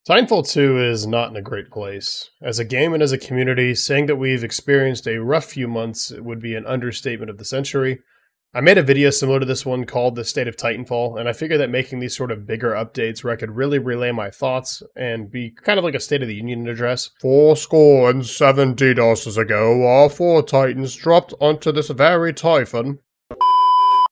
Titanfall 2 is not in a great place. As a game and as a community, saying that we've experienced a rough few months would be an understatement of the century. I made a video similar to this one called The State of Titanfall, and I figured that making these sort of bigger updates where I could really relay my thoughts and be kind of like a State of the Union address. 70 doses ago, our four titans dropped onto this very typhon.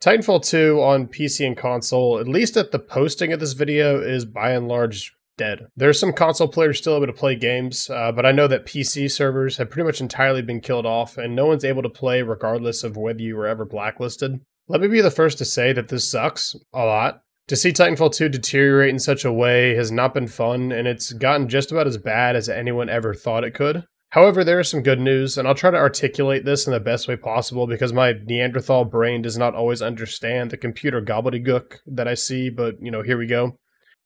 Titanfall 2 on PC and console, at least at the posting of this video, is by and large dead. There's some console players still able to play games, but I know that PC servers have pretty much entirely been killed off, and no one's able to play regardless of whether you were ever blacklisted. Let me be the first to say that this sucks a lot. To see Titanfall 2 deteriorate in such a way has not been fun, and it's gotten just about as bad as anyone ever thought it could. However, there is some good news, and I'll try to articulate this in the best way possible because my Neanderthal brain does not always understand the computer gobbledygook that I see, but, here we go.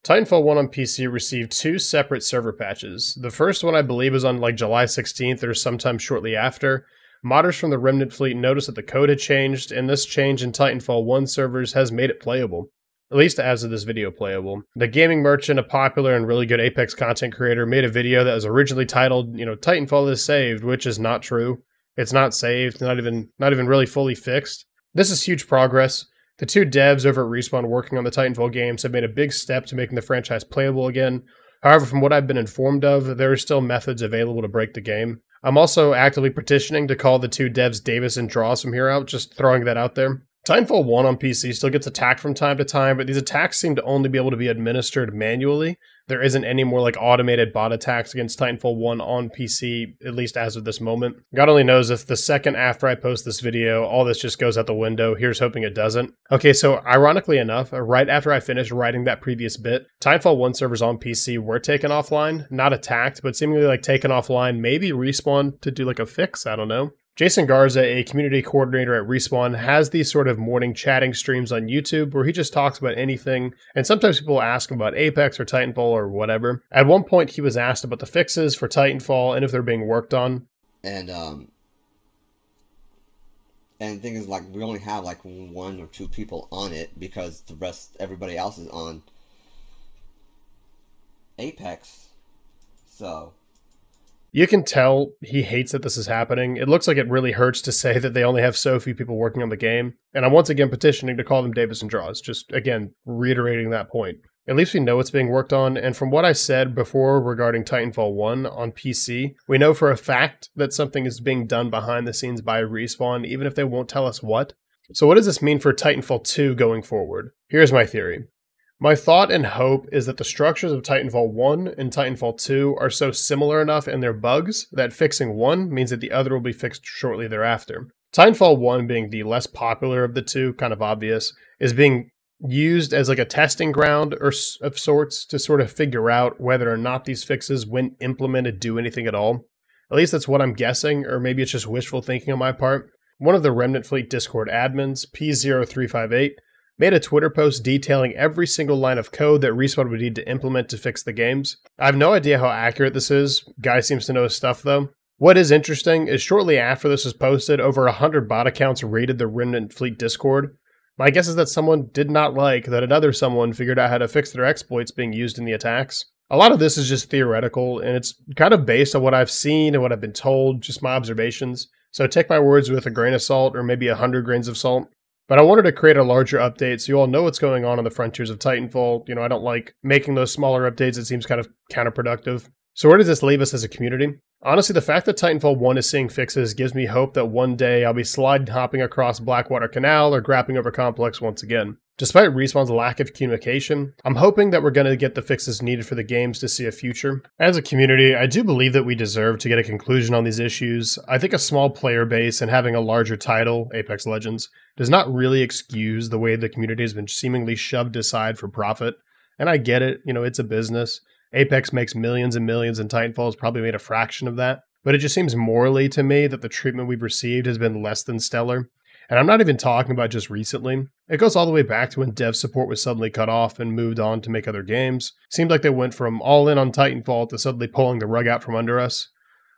Titanfall 1 on PC received two separate server patches. The first one I believe was on July 16th or sometime shortly after. Modders from the Remnant fleet noticed that the code had changed, and this change in Titanfall 1 servers has made it playable. At least as of this video playable. The Gaming Merchant, a popular and really good Apex content creator, made a video that was originally titled, Titanfall is saved, which is not true. It's not saved, not even really fully fixed. This is huge progress. The two devs over at Respawn working on the Titanfall games have made a big step to making the franchise playable again. However, from what I've been informed of, there are still methods available to break the game. I'm also actively petitioning to call the two devs Davis and Draws from here out, just throwing that out there. Titanfall 1 on PC still gets attacked from time to time, but these attacks seem to only be able to be administered manually. There isn't any more automated bot attacks against Titanfall 1 on PC, at least as of this moment. God only knows if the second after I post this video, all this just goes out the window. Here's hoping it doesn't. Okay, so ironically enough, right after I finished writing that previous bit, Titanfall 1 servers on PC were taken offline, not attacked, but seemingly taken offline, maybe Respawn to do a fix, I don't know. Jason Garza, a community coordinator at Respawn, has these sort of morning chatting streams on YouTube where he just talks about anything, and sometimes people ask him about Apex or Titanfall or whatever. At one point, he was asked about the fixes for Titanfall and if they're being worked on. And the thing is, we only have one or two people on it because everybody else is on Apex. So you can tell he hates that this is happening. It looks like it really hurts to say that they only have so few people working on the game. And I'm once again petitioning to call them Davis and Draws, just again reiterating that point. At least we know it's being worked on, and from what I said before regarding Titanfall 1 on PC, we know for a fact that something is being done behind the scenes by Respawn, even if they won't tell us what. So what does this mean for Titanfall 2 going forward? Here's my theory. My thought and hope is that the structures of Titanfall 1 and Titanfall 2 are so similar enough in their bugs that fixing one means that the other will be fixed shortly thereafter. Titanfall 1 being the less popular of the two, kind of obvious, is being used as a testing ground of sorts to sort of figure out whether or not these fixes, when implemented, do anything at all. At least that's what I'm guessing, or maybe it's just wishful thinking on my part. One of the Remnant Fleet Discord admins, P0358, made a Twitter post detailing every single line of code that Respawn would need to implement to fix the games. I have no idea how accurate this is. Guy seems to know his stuff though. What is interesting is shortly after this was posted, over 100 bot accounts raided the Remnant Fleet Discord. My guess is that someone did not like that another someone figured out how to fix their exploits being used in the attacks. A lot of this is just theoretical, and it's kind of based on what I've seen and what I've been told, just my observations. So take my words with a grain of salt, or maybe 100 grains of salt. But I wanted to create a larger update so you all know what's going on the frontiers of Titanfall. I don't like making those smaller updates. It seems kind of counterproductive. So where does this leave us as a community? Honestly, the fact that Titanfall 1 is seeing fixes gives me hope that one day I'll be slide hopping across Blackwater Canal or grappling over Complex once again. Despite Respawn's lack of communication, I'm hoping that we're going to get the fixes needed for the games to see a future. As a community, I do believe that we deserve to get a conclusion on these issues. I think a small player base and having a larger title, Apex Legends, does not really excuse the way the community has been seemingly shoved aside for profit. And I get it, it's a business. Apex makes millions and millions, and Titanfall has probably made a fraction of that. But it just seems morally to me that the treatment we've received has been less than stellar. And I'm not even talking about just recently. It goes all the way back to when dev support was suddenly cut off and moved on to make other games. Seemed like they went from all in on Titanfall to suddenly pulling the rug out from under us.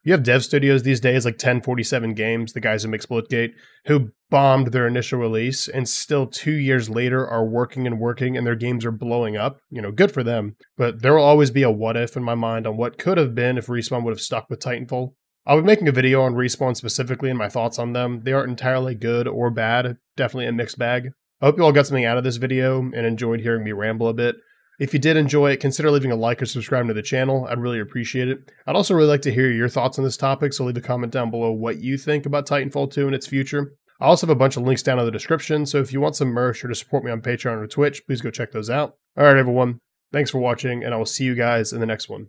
You have dev studios these days like 1047 Games, the guys who make Splitgate, who bombed their initial release and still 2 years later are working and their games are blowing up. Good for them. But there will always be a what if in my mind on what could have been if Respawn would have stuck with Titanfall. I'll be making a video on Respawn specifically and my thoughts on them. They aren't entirely good or bad, definitely a mixed bag. I hope you all got something out of this video and enjoyed hearing me ramble a bit. If you did enjoy it, consider leaving a like or subscribing to the channel. I'd really appreciate it. I'd also really like to hear your thoughts on this topic, so leave a comment down below what you think about Titanfall 2 and its future. I also have a bunch of links down in the description, so if you want some merch or to support me on Patreon or Twitch, please go check those out. Alright everyone, thanks for watching, and I will see you guys in the next one.